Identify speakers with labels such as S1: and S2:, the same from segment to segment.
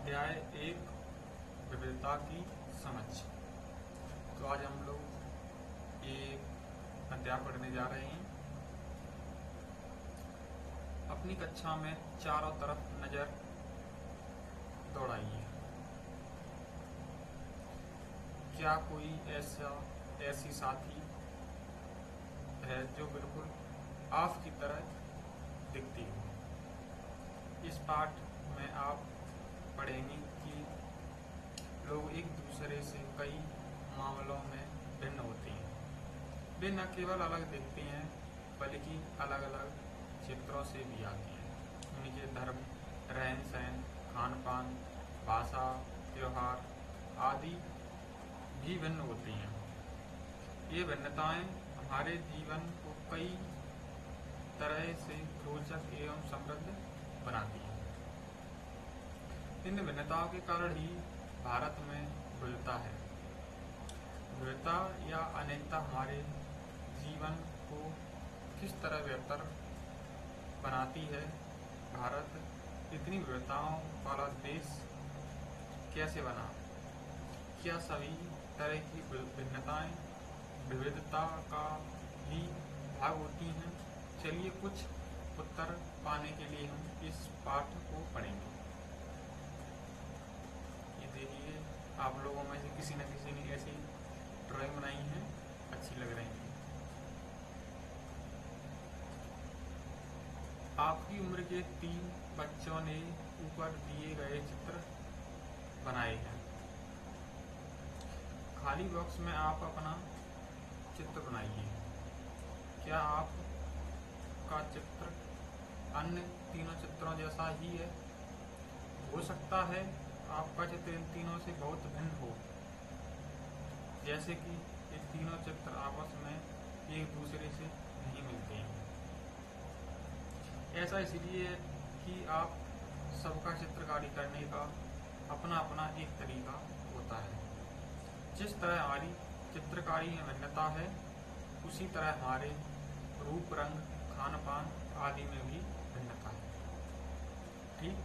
S1: अध्याय 1 विविधता की समझ। तो आज हम लोग एक अध्याय पढ़ने जा रहे हैं। अपनी कक्षा में चारों तरफ नजर दौड़ाइए। क्या कोई ऐसी साथी है जो बिल्कुल आपकी तरह दिखती हो? इस पाठ में आप पढ़ेंगे कि लोग एक दूसरे से कई मामलों में भिन्न होते हैं। वे न केवल अलग दिखते हैं बल्कि अलग अलग क्षेत्रों से भी आते हैं। उनके धर्म, रहन सहन, खान पान, भाषा, त्योहार आदि भी भिन्न होती हैं। ये भिन्नताएं हमारे जीवन को कई तरह से रोचक एवं समृद्ध बनाती हैं। इन भिन्नताओं के कारण ही भारत में विविधता है। विविधता या अनेकता हमारे जीवन को किस तरह बेहतर बनाती है? भारत इतनी विविधताओं वाला देश कैसे बना? क्या सभी तरह की भिन्नताएं विविधता का ही भाग होती हैं? चलिए कुछ उत्तर पाने के लिए हम इस पाठ को पढ़ेंगे। ये देखिए, आप लोगों में से किसी न किसी ने ऐसी ड्राइंग बनाई है, अच्छी लग रही है। आपकी उम्र के 3 बच्चों ने ऊपर दिए गए चित्र बनाए हैं। खाली बॉक्स में आप अपना चित्र बनाइए। क्या आपका चित्र अन्य तीनों चित्रों जैसा ही है? हो सकता है आपका चित्र इन तीनों से बहुत भिन्न हो, जैसे कि ये तीनों चित्र आपस में एक दूसरे से नहीं मिलते हैं। ऐसा इसलिए है कि आप सबका चित्रकारी करने का अपना अपना एक तरीका होता है। जिस तरह हमारी चित्रकारी में भिन्नता है, उसी तरह हमारे रूप, रंग, खान पान आदि में भी भिन्नता है। ठीक,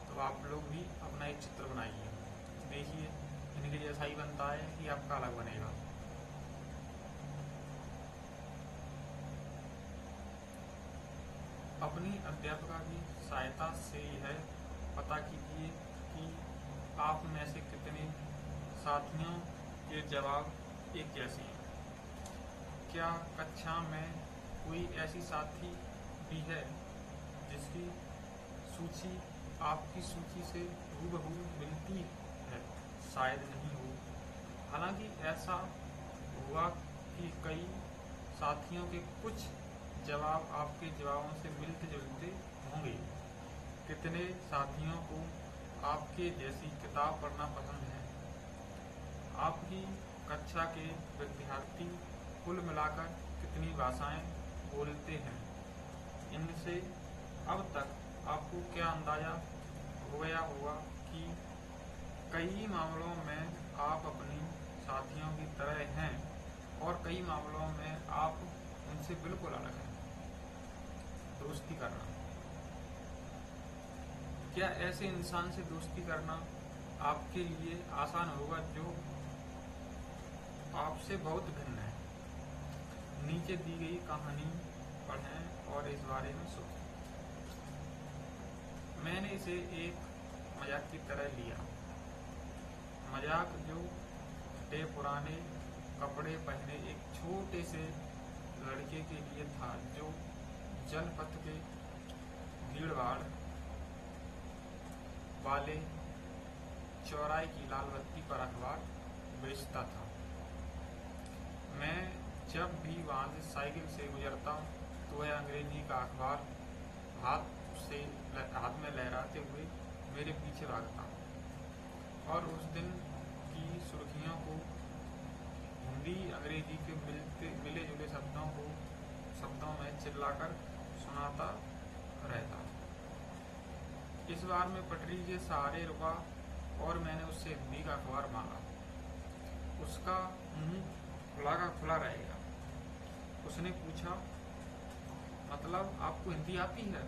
S1: तो आप लोग भी अपना एक चित्र बनाइए। देखिए, इनके जैसा ही बनता है कि आपका अलग बनेगा। अपनी अध्यापिका की सहायता से यह पता कीजिए कि आप में से कितने साथियों के जवाब एक जैसे हैं। क्या कक्षा में कोई ऐसी साथी भी है जिसकी सूची आपकी सूची से हूबहू मिलती है? शायद नहीं हो। हालांकि ऐसा हुआ कि कई साथियों के कुछ जवाब आपके जवाबों से मिलते जुलते होंगे। कितने साथियों को आपके जैसी किताब पढ़ना पसंद है? आपकी कक्षा के विद्यार्थी कुल मिलाकर कितनी भाषाएं बोलते हैं? इनसे अब तक आपको क्या अंदाजा हो गया होगा कि कई मामलों में आप अपनी साथियों की तरह हैं और कई मामलों में आप उनसे बिल्कुल अलग हैं। दोस्ती करना। क्या ऐसे इंसान से दोस्ती करना आपके लिए आसान होगा जो आपसे बहुत भिन्न है? नीचे दी गई कहानी पढ़ें और इस बारे में सोचें। मैंने इसे एक मजाक की तरह लिया। मजाक जो पुराने कपड़े पहने एक छोटे से लड़के के लिए था, जो जनपथ के भीड़भाड़ वाले चौराहे की लाल बत्ती पर अखबार बेचता था। मैं जब भी वहां से साइकिल से गुजरता तो वह अंग्रेजी का अखबार हाथ में लहराते हुए मेरे पीछे भागता और उस दिन की सुर्खियों को, हिंदी अंग्रेजी के मिले जुले शब्दों में चिल्लाकर सुनाता रहता। इस बार मैं पटरी के सहारे रुका और मैंने उससे हिंदी का अखबार मांगा। उसका मुंह खुला का खुला रहेगा। उसने पूछा, मतलब आपको हिंदी आती है?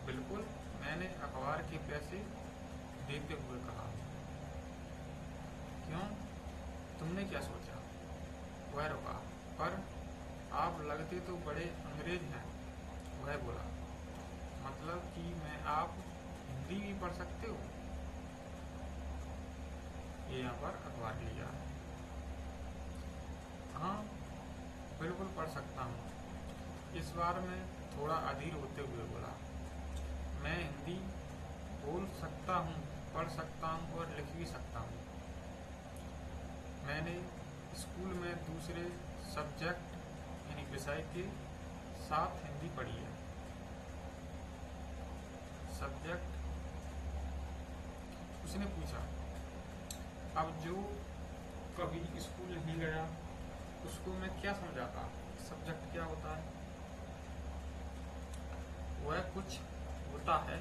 S1: बिल्कुल, मैंने अखबार के पैसे देते हुए कहा। क्यों, तुमने क्या सोचा? वह रुका। पर आप लगते तो बड़े अंग्रेज हैं, वह बोला। मतलब कि मैं आप हिंदी भी पढ़ सकते हो? ये यहाँ पर अखबार लिया। हाँ, बिल्कुल पढ़ सकता हूँ। इस बार मैं थोड़ा अधीर होते हुए बोला। मैं हिंदी बोल सकता हूँ, पढ़ सकता हूँ और लिख भी सकता हूँ। मैंने स्कूल में दूसरे सब्जेक्ट यानी विषय के साथ हिंदी पढ़ी है। सब्जेक्ट? उसने पूछा। अब जो कभी स्कूल नहीं गया उसको मैं क्या समझाता? सब्जेक्ट क्या होता है? वह कुछ होता है।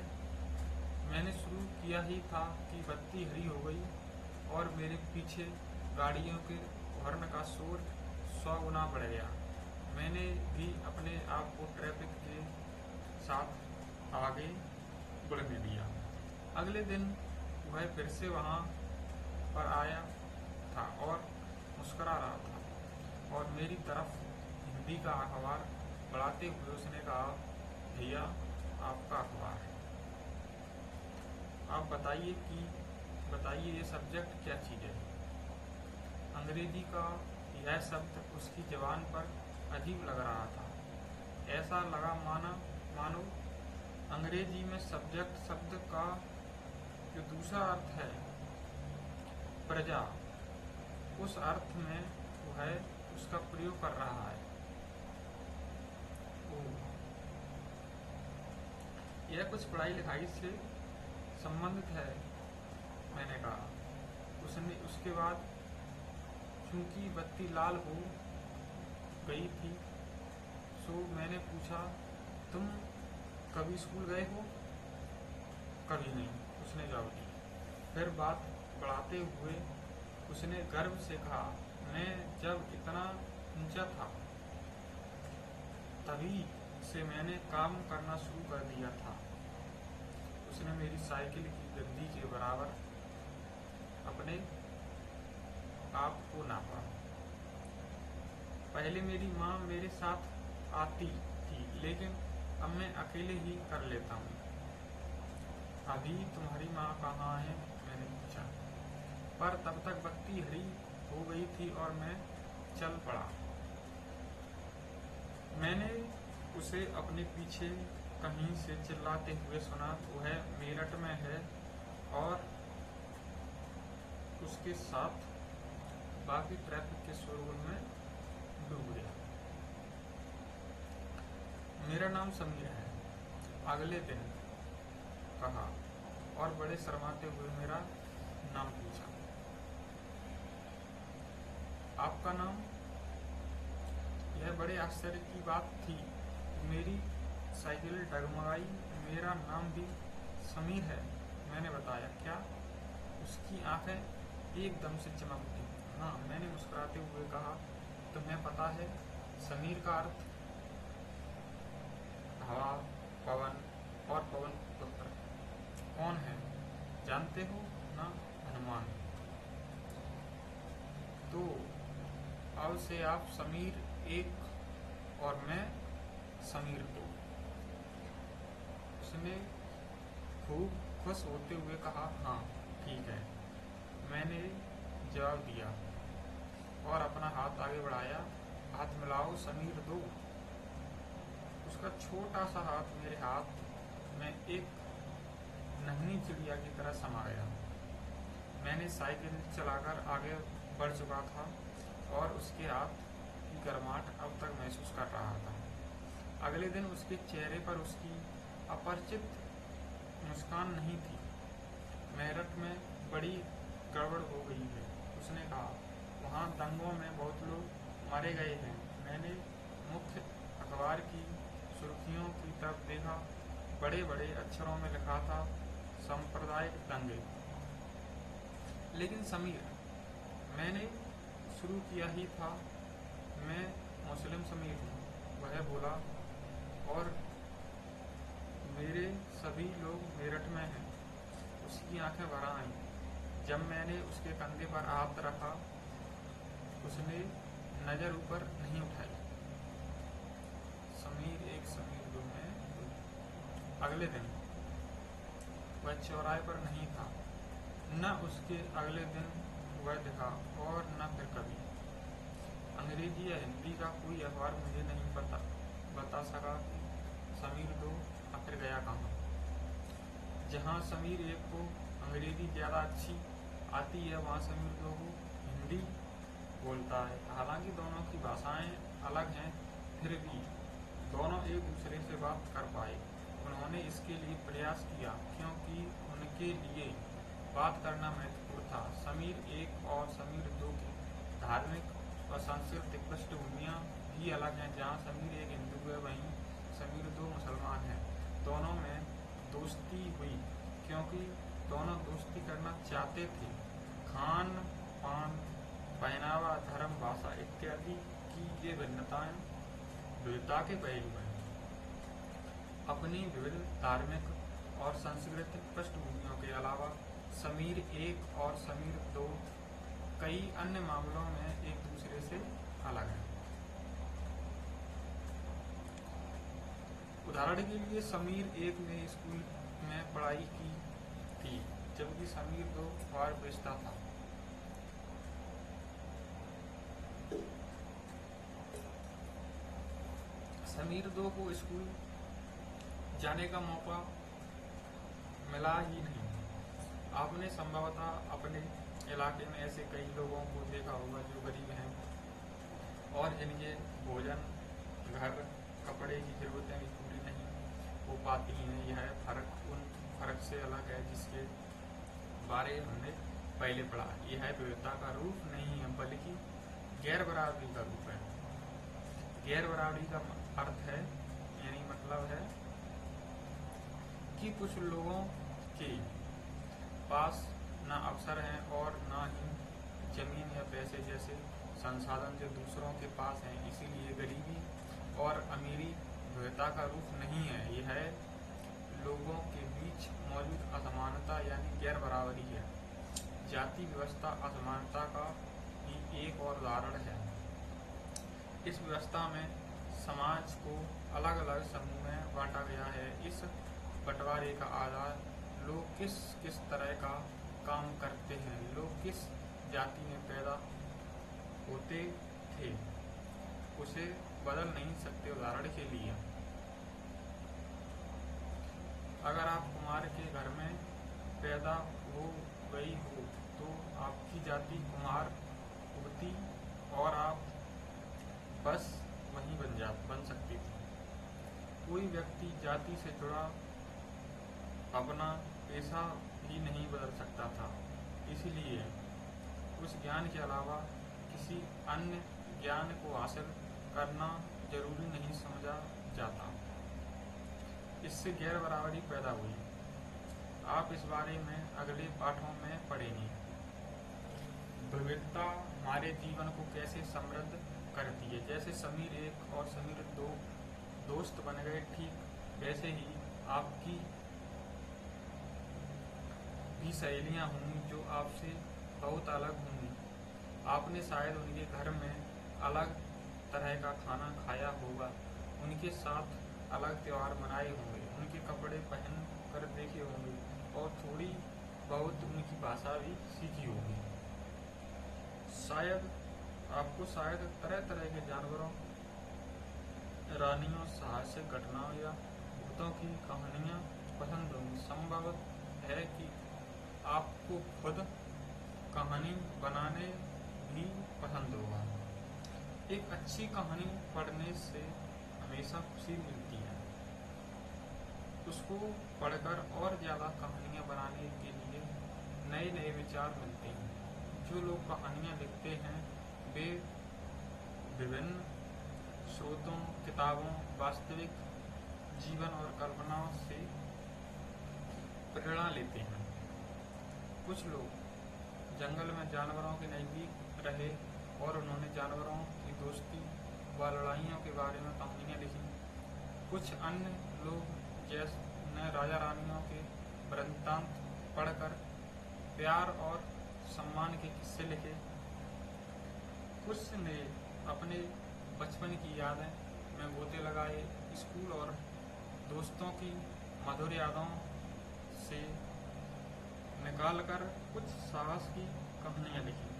S1: मैंने शुरू किया ही था कि बत्ती हरी हो गई और मेरे पीछे गाड़ियों के हॉर्न का शोर 100 गुना बढ़ गया। मैंने भी अपने आप को ट्रैफिक के साथ आगे बढ़ने दिया। अगले दिन वह फिर से वहाँ पर आया था और मुस्कुरा रहा था और मेरी तरफ हिंदी का अखबार बढ़ाते हुए उसने कहा, भैया आपका अखबार है। आप बताइए ये सब्जेक्ट क्या चीज़ है? अंग्रेजी का यह शब्द उसकी जबान पर अजीब लग रहा था। ऐसा लगा मानो अंग्रेजी में सब्जेक्ट शब्द का जो दूसरा अर्थ है प्रजा, उस अर्थ में वह उसका प्रयोग कर रहा है। यह कुछ पढ़ाई लिखाई से संबंधित है, मैंने कहा। उसके बाद चूंकि बत्ती लाल हो गई थी सो मैंने पूछा, तुम कभी स्कूल गए हो? कभी नहीं, उसने जवाब दिया। फिर बात बढ़ाते हुए उसने गर्व से कहा, मैं जब इतना ऊंचा था तभी से मैंने काम करना शुरू कर दिया था। उसने मेरी साइकिल की गद्दी के बराबर अपने आप को नापा। पहले मेरी माँ मेरे साथ आती थी, लेकिन अब मैं अकेले ही कर लेता हूँ। अभी तुम्हारी माँ कहाँ है? मैंने पूछा। पर तब तक बत्ती हरी हो गई थी और मैं चल पड़ा। मैंने उसे अपने पीछे कहीं से चिल्लाते हुए सुना, वह मेरठ में है, और उसके साथ बाकी ट्रैफिक के शोरगुल में डूब गया। मेरा नाम समीर है, अगले दिन कहा और बड़े शर्माते हुए मेरा नाम पूछा। आपका नाम? यह बड़े आश्चर्य की बात थी। मेरी साइकिल डगमगाई। मेरा नाम भी समीर है, मैंने बताया। क्या? उसकी आंखें एकदम से चमक उठी। हाँ, मैंने मुस्कुराते हुए कहा। तुम्हें पता है समीर का अर्थ? हवा, पवन और पवन पुत्र। कौन है जानते हो ना? हनुमान। तो अब से आप समीर 1 और मैं समीर 2। उसने खूब खुश होते हुए कहा, हाँ ठीक है, मैंने जवाब दिया और अपना हाथ आगे बढ़ाया। हाथ मिलाओ समीर 2। उसका छोटा सा हाथ मेरे हाथ में एक नन्ही चिड़िया की तरह समा गया। मैंने साइकिल चलाकर आगे बढ़ चुका था और उसके हाथ की गर्माहट अब तक महसूस कर रहा था। अगले दिन उसके चेहरे पर उसकी अपरिचित मुस्कान नहीं थी। मेरठ में बड़ी गड़बड़ हो गई है, उसने कहा। वहाँ दंगों में बहुत लोग मारे गए हैं। मैंने मुख्य अखबार की सुर्खियों की तरफ देखा। बड़े बड़े अक्षरों में लिखा था, सांप्रदायिक दंगे। लेकिन समीर, मैंने शुरू किया ही था। मैं मुस्लिम समीर हूँ, वह बोला, और मेरे सभी लोग मेरठ में हैं। उसकी आंखें भर आईं। जब मैंने उसके कंधे पर हाथ रखा, उसने नजर ऊपर नहीं उठाई। समीर एक, समीर दो में। अगले दिन वह चौराहे पर नहीं था। न उसके अगले दिन वह दिखा और न फिर कभी। अंग्रेजी या हिंदी का कोई अखबार मुझे नहीं बता सका कि समीर दो आखिर गया कहाँ। जहाँ समीर एक को अंग्रेजी ज़्यादा अच्छी आती है, वहाँ समीर दो को हिंदी बोलता है। हालांकि दोनों की भाषाएं अलग हैं, फिर भी दोनों एक दूसरे से बात कर पाए। उन्होंने इसके लिए प्रयास किया क्योंकि उनके लिए बात करना महत्वपूर्ण था। समीर एक और समीर दो की धार्मिक और सांस्कृतिक पृष्ठभूमियाँ भी अलग हैं। जहाँ समीर एक हिंदू है, वहीं समीर दो मुसलमान हैं। दोनों में दोस्ती हुई क्योंकि दोनों दोस्ती करना चाहते थे। खान पान, पहनावा, धर्म, भाषा इत्यादि की ये भिन्नताएं विविधता के पहलू हैं। अपनी विविध धार्मिक और सांस्कृतिक पृष्ठभूमियों के अलावा समीर एक और समीर दो कई अन्य मामलों में एक दूसरे से अलग हैं। उदाहरण के लिए समीर एक ने स्कूल में पढ़ाई की थी, जबकि समीर दो अखबार बेचता था। समीर दो को स्कूल जाने का मौका मिला ही नहीं। आपने संभवतः अपने इलाके में ऐसे कई लोगों को देखा होगा जो गरीब हैं और जिनके भोजन, घर, कपड़े की जरूरतें भी पूरी नहीं हो पाती हैं। यह फर्क उन फर्क से अलग है जिसके बारे हमने पहले पढ़ा। यह विविधता का रूप नहीं है, बल्कि गैर बराबरी का रूप है। गैर बराबरी का अर्थ है, यानी मतलब है कि कुछ लोगों के पास न अवसर हैं और न ही जमीन या पैसे जैसे संसाधन जो दूसरों के पास हैं। इसीलिए गरीबी और अमीरी विविधता का रूप नहीं है, यह लोगों के बीच मौजूद असमानता यानी गैर बराबरी है। जाति व्यवस्था असमानता का ही एक और उदाहरण है। इस व्यवस्था में समाज को अलग अलग समूह में बांटा गया है। इस बंटवारे का आधार लोग किस किस तरह का काम करते हैं, लोग किस जाति में पैदा होते थे, उसे बदल नहीं सकते। उदाहरण के लिए, अगर आप कुमार के घर में पैदा हो गई हो तो आपकी जाति कुमार होती और आप बस वहीं बन सकती थी। कोई व्यक्ति जाति से जुड़ा अपना पेशा भी नहीं बदल सकता था, इसलिए उस ज्ञान के अलावा किसी अन्य ज्ञान को हासिल करना जरूरी नहीं समझा जाता। इससे गैर बराबरी पैदा हुई। आप इस बारे में अगले पाठों में पढ़ेंगे। विविधता हमारे जीवन को कैसे समृद्ध करती है। जैसे समीर एक और समीर दो दोस्त बन गए, ठीक वैसे ही आपकी भी सहेलियां होंगी जो आपसे बहुत अलग होंगी। आपने शायद उनके घर में अलग तरह का खाना खाया होगा, उनके साथ अलग त्योहार मनाए होंगे, उनके कपड़े पहन कर देखे होंगे और थोड़ी बहुत उनकी भाषा भी सीखी होगी। शायद तरह तरह के जानवरों, रानियों, साहसिक घटनाओं या भूतों की कहानियाँ पसंद होंगी। संभव है कि आपको खुद कहानी बनाने भी पसंद होगा। एक अच्छी कहानी पढ़ने से हमेशा खुशी मिलती है। उसको पढ़कर और ज़्यादा कहानियाँ बनाने के लिए नए नए विचार मिलते हैं। जो लोग कहानियाँ लिखते हैं वे विभिन्न स्रोतों, किताबों, वास्तविक जीवन और कल्पनाओं से प्रेरणा लेते हैं। कुछ लोग जंगल में जानवरों के नज़दीक रहे और उन्होंने जानवरों की दोस्ती व लड़ाइयों के बारे में कहानियाँ लिखी। कुछ अन्य लोग ने राजा रानियों के वृत्तांत पढ़कर प्यार और सम्मान के किस्से लिखे। कुछ ने अपने बचपन की यादें में गोते लगाए, स्कूल और दोस्तों की मधुर यादों से निकालकर कुछ साहस की कहानियाँ लिखी।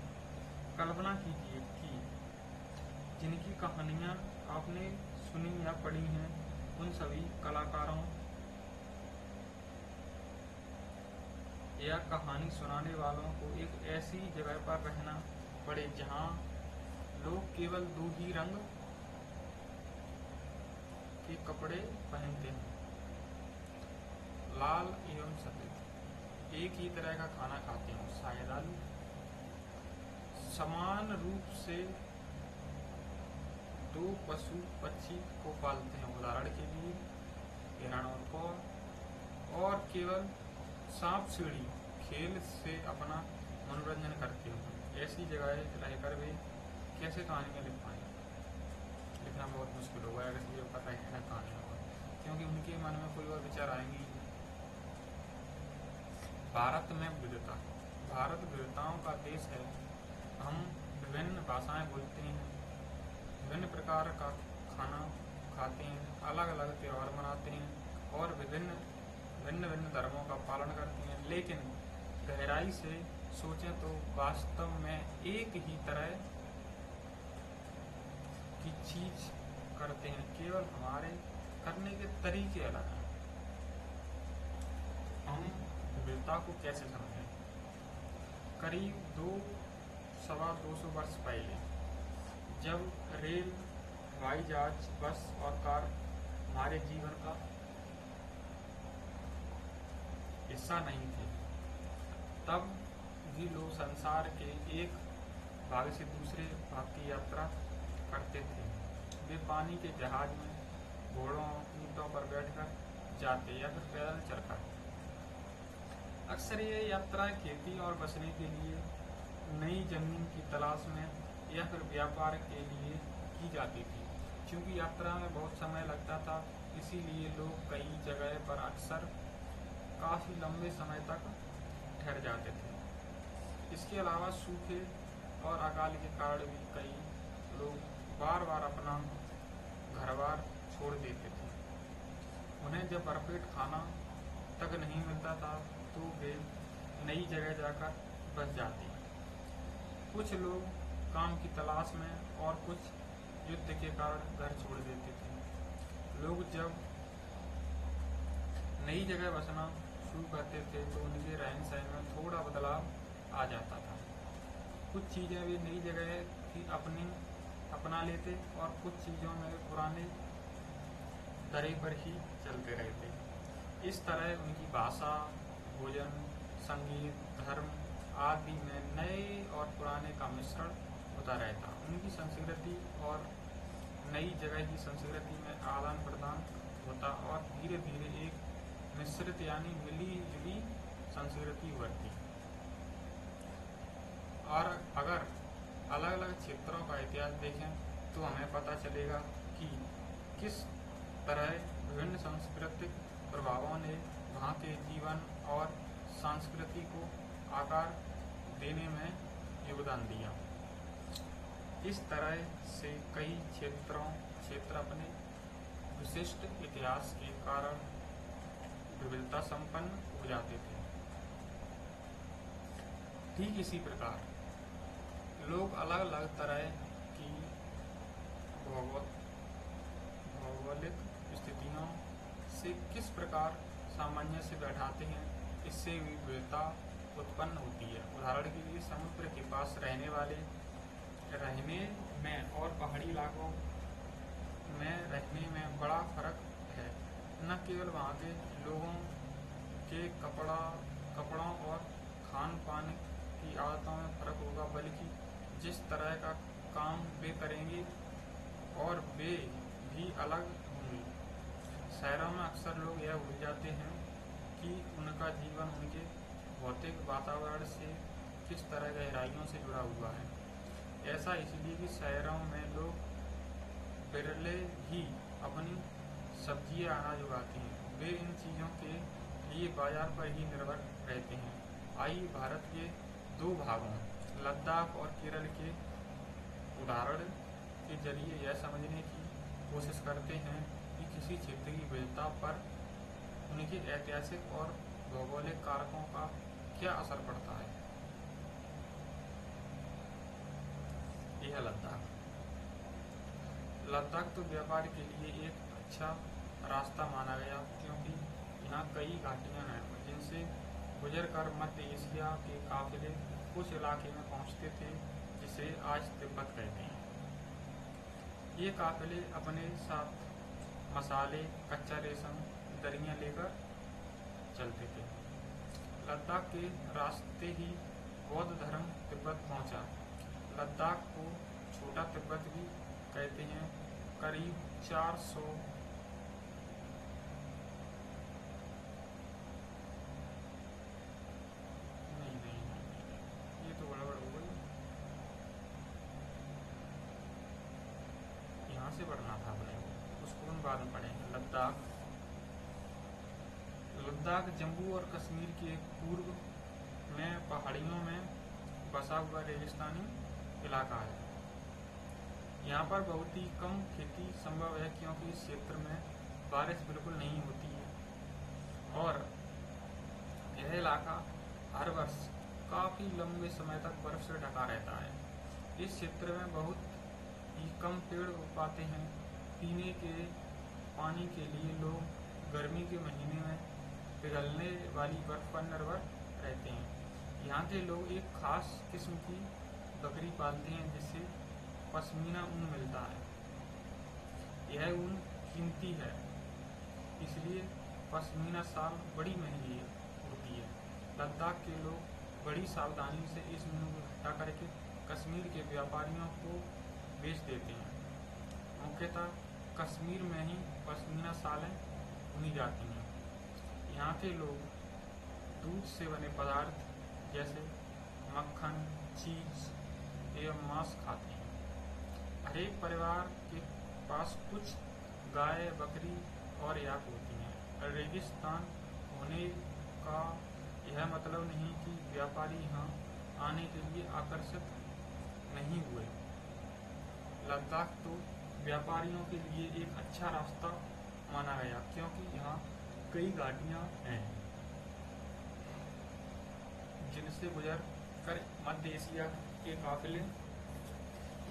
S1: कल्पना कीजिए कि जिनकी कहानियाँ आपने सुनी या पढ़ी हैं, उन सभी कलाकारों या कहानी सुनाने वालों को एक ऐसी जगह पर रहना पड़े जहाँ लोग केवल दो ही रंग के कपड़े पहनते हैं, लाल एवं सफेद, एक ही तरह का खाना खाते हैं, शायद आलू, समान रूप से दो पशु पक्षी को पालते हैं, उदाहरण के लिए हिरण और कौआ, और केवल सांप सीढ़ी खेल से अपना मनोरंजन करते हैं। ऐसी जगह रहकर वे कैसे कहानियाँ लिख पाएंगे? लिखना बहुत मुश्किल होगा अगर किसी को पता है कहानी होगा, क्योंकि उनके मन में कोई और विचार आएंगे। भारत में विविधता। भारत विविधताओं का देश है। हम विभिन्न भाषाएं बोलते हैं, विभिन्न प्रकार का खाना खाते हैं, अलग अलग त्यौहार मनाते हैं और भिन्न भिन्न धर्मों का पालन करते हैं, लेकिन गहराई से सोचें तो वास्तव में एक ही तरह की चीज करते हैं, केवल हमारे करने के तरीके अलग हैं। हम विविधता को कैसे समझें? करीब 200 वर्ष पहले जब रेल, हवाई जहाज, बस और कार हमारे जीवन का हिस्सा नहीं थे, तब भी लोग संसार के एक भाग से दूसरे भाग की यात्रा करते थे। वे पानी के जहाज में घोड़ों, ऊंटों पर बैठकर जाते या फिर पैदल चलकर। अक्सर ये यात्रा खेती और बसने के लिए, नई जमीन की तलाश में या फिर व्यापार के लिए की जाती थी। क्योंकि यात्रा में बहुत समय लगता था, इसीलिए लोग कई जगह पर अक्सर काफी लंबे समय तक ठहर जाते थे। इसके अलावा सूखे और अकाल के कारण भी कई लोग बार बार अपना घर-बार छोड़ देते थे। उन्हें जब भरपेट खाना तक नहीं मिलता था तो वे नई जगह जाकर बस जाते। कुछ लोग काम की तलाश में और कुछ युद्ध के कारण घर छोड़ देते थे। लोग जब नई जगह बसना शुरू करते थे तो उनके रहन सहन में थोड़ा बदलाव आ जाता था। कुछ चीज़ें वे नई जगह की अपना लेते और कुछ चीज़ों में वे पुराने दरे पर ही चलते रहते। इस तरह उनकी भाषा, भोजन, संगीत, धर्म आदि में नए और पुराने का मिश्रण होता रहता। उनकी संस्कृति और नई जगह की संस्कृति में आदान प्रदान होता और धीरे धीरे एक मिश्रित यानी मिली जुली संस्कृति उभरती। और अगर अलग अलग क्षेत्रों का इतिहास देखें तो हमें पता चलेगा कि किस तरह विभिन्न सांस्कृतिक प्रभावों ने वहाँ के जीवन और संस्कृति को आकार देने में योगदान दिया। इस तरह से कई क्षेत्र अपने विशिष्ट इतिहास के कारण विविधता संपन्न हो जाते थे। ठीक इसी प्रकार लोग अलग अलग तरह की भौगोलिक स्थितियों से किस प्रकार सामंजस्य बैठाते हैं, इससे भी विविधता उत्पन्न होती है। उदाहरण के लिए समुद्र के पास रहने में और पहाड़ी इलाकों में रहने में बड़ा फर्क है। न केवल वहाँ के लोगों के कपड़ों और खान पान की आदतों में फर्क होगा, बल्कि जिस तरह का काम वे करेंगे और वे भी अलग होंगे। शहरों में अक्सर लोग यह भूल जाते हैं कि उनका जीवन उनके भौतिक वातावरण से किस तरह गहराइयों से जुड़ा हुआ है। ऐसा इसलिए कि शहरों में लोग बिरले ही अपनी सब्जियां अनाज उगाते हैं, वे इन चीज़ों के लिए बाजार पर ही निर्भर रहते हैं। आइए भारत के दो भागों लद्दाख और केरल के उदाहरण के जरिए यह समझने की कोशिश करते हैं कि किसी क्षेत्र की विविधता पर उनके ऐतिहासिक और भौगोलिक कारकों का क्या असर पड़ता है। यह लद्दाख तो व्यापार के लिए एक अच्छा रास्ता माना गया, क्योंकि यहाँ कई घाटियाँ हैं जिनसे गुजरकर मध्य एशिया के काफिले उस इलाके में पहुँचते थे जिसे आज तिब्बत कहते हैं। ये काफिले अपने साथ मसाले, कच्चा रेशम, दरियाँ लेकर चलते थे। लद्दाख के रास्ते ही बौद्ध धर्म तिब्बत पहुँचा। लद्दाख को छोटा तिब्बत भी कहते हैं। करीब 400 ये तो गड़बड़ हो गई, यहाँ से बढ़ना था अपने को, उसको हम बाद में पढ़ेंगे। लद्दाख जम्मू और कश्मीर के पूर्व में पहाड़ियों में बसा हुआ रेगिस्तानी इलाका है। यहाँ पर बहुत ही कम खेती संभव है, क्योंकि इस क्षेत्र में बारिश बिल्कुल नहीं होती है और यह इलाका हर वर्ष काफ़ी लंबे समय तक बर्फ से ढका रहता है। इस क्षेत्र में बहुत ही कम पेड़ उग पाते हैं। पीने के पानी के लिए लोग गर्मी के महीने में पिघलने वाली बर्फ पर निर्भर रहते हैं। यहाँ के लोग एक खास किस्म की बकरी पालते हैं जिससे पश्मीना ऊन मिलता है। यह ऊन कीमती है, इसलिए पश्मीना शाल बड़ी महंगी होती है। लद्दाख के लोग बड़ी सावधानी से इस ऊन को इकट्ठा करके कश्मीर के व्यापारियों को बेच देते हैं। मुख्यतः कश्मीर में ही पश्मीना शालें बुनी जाती हैं। यहाँ के लोग दूध से बने पदार्थ जैसे मक्खन, चीज एवं मांस खाते हैं। हर एक परिवार के पास कुछ गाय, बकरी और याक होती हैं। रेगिस्तान होने का यह मतलब नहीं कि व्यापारी यहाँ आने के लिए आकर्षित नहीं हुए। लद्दाख तो व्यापारियों के लिए एक अच्छा रास्ता माना गया, क्योंकि यहाँ कई घाटियाँ हैं जिनसे गुजर कर मध्य एशिया के काफिले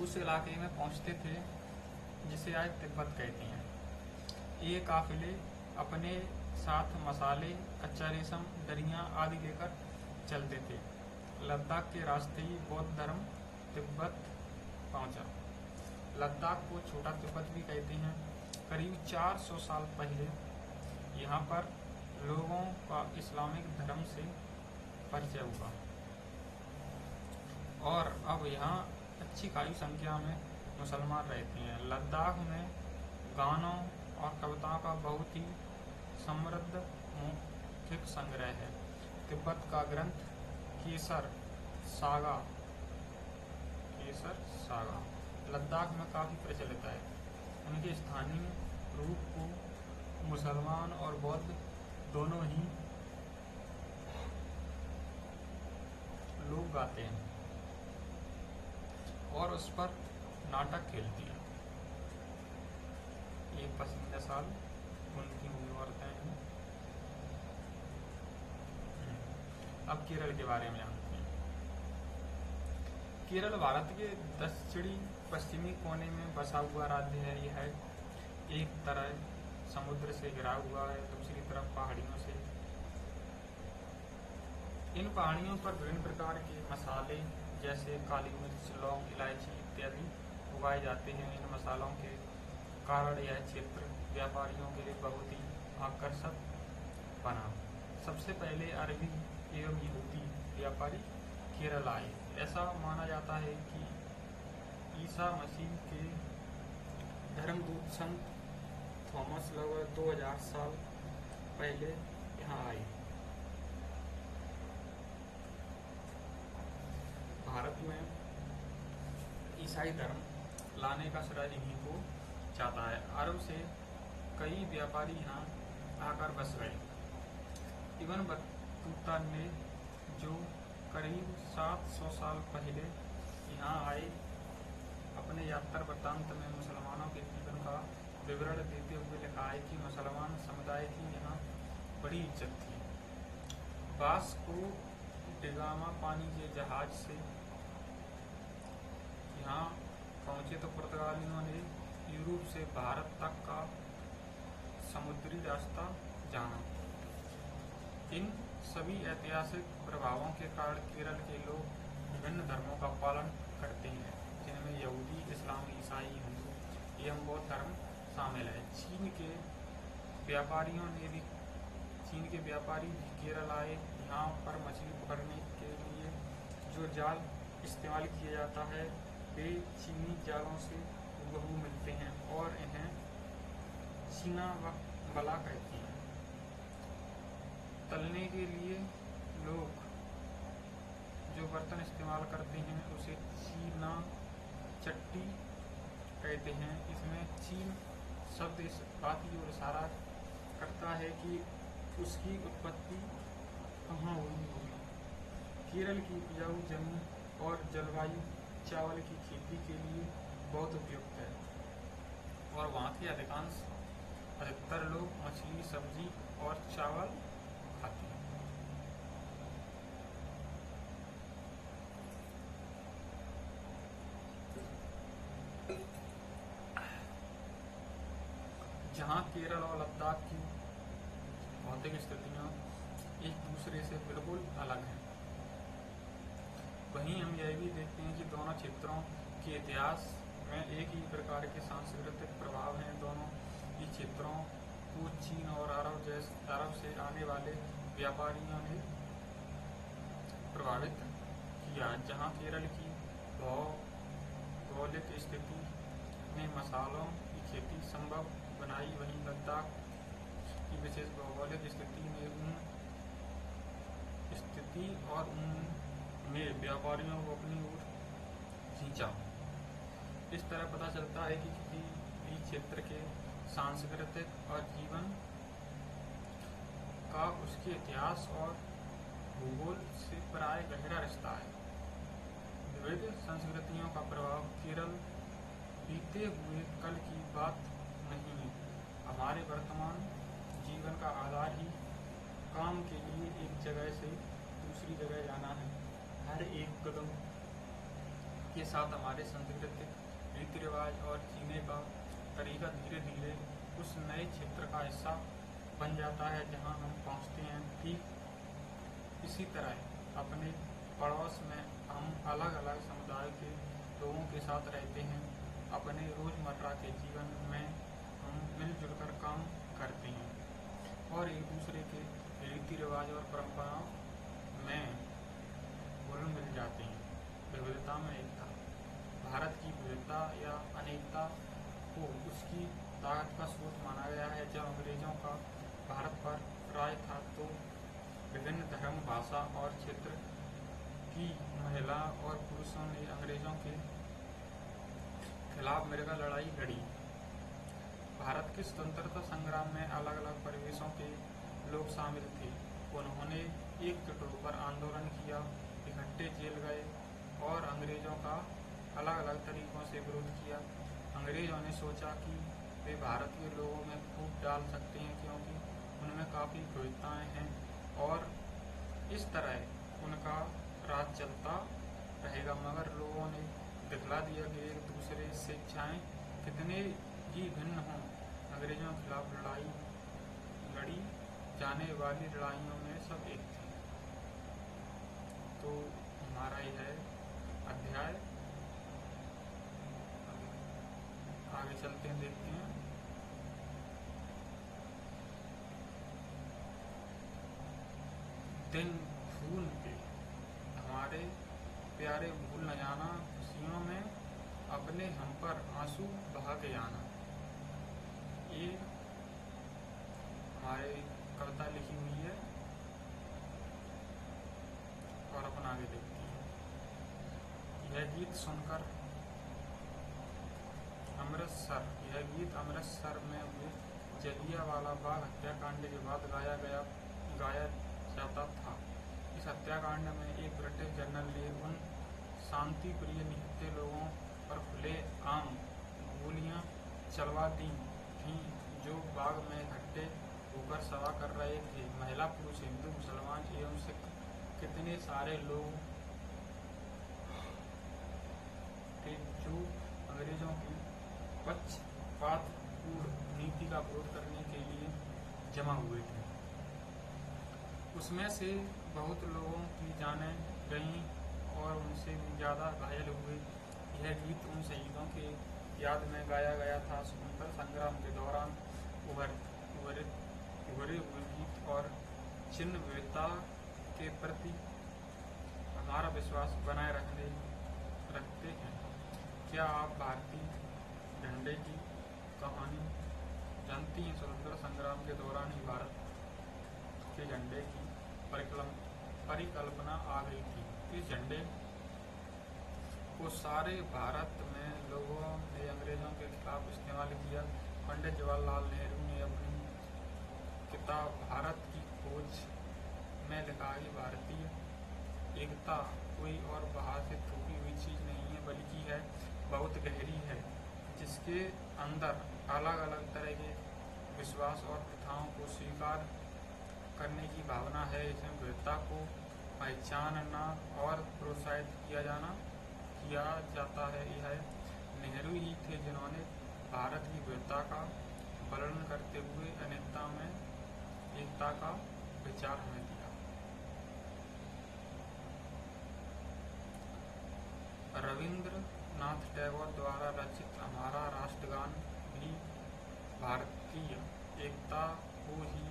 S1: उस इलाके में पहुँचते थे जिसे आज तिब्बत कहते हैं। ये काफिले अपने साथ मसाले, कच्चा रेशम, दरियाँ आदि लेकर चलते थे। लद्दाख के रास्ते ही बौद्ध धर्म तिब्बत पहुँचा। लद्दाख को छोटा तिब्बत भी कहते हैं। करीब 400 साल पहले यहाँ पर लोगों का इस्लामिक धर्म से परिचय हुआ और अब यहाँ अच्छी खासी संख्या में मुसलमान रहते हैं। लद्दाख में गानों और कविताओं का बहुत ही समृद्ध मौखिक संग्रह है। तिब्बत का ग्रंथ केसर सागा लद्दाख में काफ़ी प्रचलित है। उनके स्थानीय रूप को मुसलमान और बौद्ध दोनों ही लोग गाते हैं और उस पर नाटक खेलती हैं। ये पसंदीदा साल उनकी औरतें हैं। अब केरल के बारे में जानते हैं। केरल भारत के दक्षिणी पश्चिमी कोने में बसा हुआ राज्य है। यह एक तरह समुद्र से घिरा हुआ है, दूसरी तरफ पहाड़ियों से। इन पहाड़ियों पर विभिन्न प्रकार के मसाले जैसे काली मिर्च, लौंग, इलायची इत्यादि उगाए जाते हैं। इन मसालों के कारण यह क्षेत्र व्यापारियों के लिए बहुत ही आकर्षक बना। सबसे पहले अरबी एवं यहूदी व्यापारी केरल आए। ऐसा माना जाता है कि ईसा मसीह के धर्मदूत संत थॉमस लगभग 2000 साल पहले यहाँ आए। भारत में ईसाई धर्म लाने का श्रेय इन्हीं को चाहता है। अरब से कई व्यापारी यहाँ आकर बस गए। इब्न बतूता ने जो करीब 700 साल पहले यहाँ आए, अपने यात्रा वृत्तांत में मुसलमानों के जीवन का विवरण देते हुए लिखा है कि मुसलमान समुदाय की यहाँ बड़ी इज्जत थी। वास्को डिगामा पानी के जहाज से यहाँ पहुंचे तो पुर्तगालियों ने यूरोप से भारत तक का समुद्री रास्ता जाना। इन सभी ऐतिहासिक प्रभावों के कारण केरल के लोग विभिन्न धर्मों का पालन करते हैं, जिनमें यहूदी, इस्लाम, ईसाई, हिंदू एवं बौद्ध धर्म शामिल है। चीन के व्यापारी भी केरल आए। यहाँ पर मछली पकड़ने के लिए जो जाल इस्तेमाल किया जाता है वे चीनी जालों से हुबहू मिलते हैं और इन्हें चीना बला कहते हैं। तलने के लिए लोग जो बर्तन इस्तेमाल करते हैं उसे चीना चट्टी कहते हैं। इसमें चीन शब्द इस बात की ओर इशारा करता है कि उसकी उत्पत्ति कहाँ हुई होगी। केरल की उपजाऊ जमीन और जलवायु चावल की खेती के लिए बहुत उपयुक्त है और वहाँ के अधिकतर लोग मछली, सब्जी और चावल खाते हैं। जहाँ केरल और लद्दाख की भौतिक स्थितियाँ एक दूसरे से बिल्कुल अलग हैं, वहीं हम यह भी देखते हैं कि दोनों क्षेत्रों के इतिहास में एक ही प्रकार के सांस्कृतिक प्रभाव हैं। दोनों ही क्षेत्रों को चीन और अरब से आने वाले व्यापारियों ने प्रभावित किया। जहाँ केरल की भौगोलिक स्थिति ने मसालों की खेती संभव बनाई, वहीं लद्दाख की विशेष भौगोलिक स्थिति ने उनमें व्यापारियों को अपनी ओर खींचा। इस तरह पता चलता है कि किसी भी क्षेत्र के सांस्कृतिक और जीवन का उसके इतिहास और भूगोल से प्राय गहरा रिश्ता है। विविध संस्कृतियों का प्रभाव केवल बीते हुए कल की बात नहीं है। हमारे वर्तमान जीवन का आधार ही काम के लिए एक जगह से दूसरी जगह जाना है। हर एक कदम के साथ हमारे सांस्कृतिक रीति रिवाज और जीने का तरीका धीरे धीरे उस नए क्षेत्र का हिस्सा बन जाता है जहां हम पहुंचते हैं। ठीक इसी तरह अपने पड़ोस में हम अलग अलग समुदाय के लोगों के साथ रहते हैं। अपने रोजमर्रा के जीवन में हम मिलजुल कर काम करते हैं और एक दूसरे के रीति रिवाज और परंपराओं में घुल मिल जाते हैं। विविधता में एकता। भारत की विविधता या अनेकता को उसकी ताकत का स्रोत माना गया है। जब अंग्रेजों का भारत पर राज था तो विभिन्न धर्म, भाषा और क्षेत्र की महिला और पुरुषों ने अंग्रेजों के खिलाफ मिलकर लड़ाई लड़ी। भारत के स्वतंत्रता संग्राम में अलग अलग परिवेशों के लोग शामिल थे। उन्होंने एकजुट होकर आंदोलन किया, इकट्ठे जेल गए और अंग्रेजों का अलग अलग तरीकों से विरोध किया। अंग्रेजों ने सोचा कि वे भारत के लोगों में फूट डाल सकते हैं क्योंकि उनमें काफ़ी विविधताएं हैं और इस तरह उनका राज चलता रहेगा। मगर लोगों ने दिखला दिया कि एक दूसरे से इच्छाएं कितने ही भिन्न हों, अंग्रेजों के खिलाफ लड़ी जाने वाली लड़ाइयों में सब एक थे। तो हमारा यह अध्याय आगे चलते हैं, देखते हैं। दिन खून के हमारे प्यारे भूल न जाना, खुशियों में अपने हम पर आंसू बहा के आना। ये हमारे कविता लिखी हुई है और अपन आगे देखते हैं। यह गीत सुनकर यह गीत अमृतसर में हुए जलियांवाला बाग हत्याकांड के बाद गाया जाता था। इस हत्याकांड में एक ब्रिटिश जनरल ने उन शांति प्रिय निहत्थे लोगों पर खुलेआम गोलियां चलवा दी थीं जो बाग में इकट्ठे होकर सभा कर रहे थे। महिला, पुरुष, हिंदू, मुसलमान एवं सिख कितने सारे लोग थे जो अंग्रेजों की पक्षपातपूर्ण नीति का विरोध करने के लिए जमा हुए थे। उसमें से बहुत लोगों की जानें गईं और उनसे भी ज्यादा घायल हुए। यह गीत उन शहीदों के याद में गाया गया था। स्वतंत्रता संग्राम के दौरान उभरे हुए गीत और चिन्ह वीरता के प्रति हमारा विश्वास बनाए रखते हैं। क्या आप भारतीय झंडे की कहानी जानती हैं? स्वतंत्रता संग्राम के दौरान ही भारत के झंडे की परिकल्पना आ गई थी। इस झंडे को सारे भारत में लोगों ने अंग्रेजों के खिलाफ इस्तेमाल किया। पंडित जवाहरलाल नेहरू ने अपनी किताब भारत की खोज में लिखा कि भारतीय एकता कोई और बाहर से थोपी हुई चीज नहीं है, बल्कि है बहुत गहरी है, जिसके अंदर अलग अलग तरह के विश्वास और प्रथाओं को स्वीकार करने की भावना है। इसमें वीरता को पहचानना और प्रोत्साहित किया जाता है। यह नेहरू ही थे जिन्होंने भारत की वीरता का वर्णन करते हुए अनेकता में एकता का विचार हमें दिया। रविंद्रनाथ टैगोर द्वारा रचित हमारा राष्ट्रगान भी भारतीय एकता को ही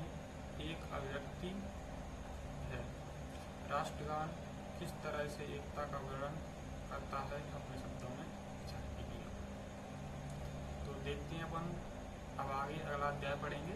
S1: एक अभिव्यक्ति है। राष्ट्रगान किस तरह से एकता का वर्णन करता है, अपने शब्दों में समझिए। तो देखते हैं अपन अब आगे अगला अध्याय पढ़ेंगे।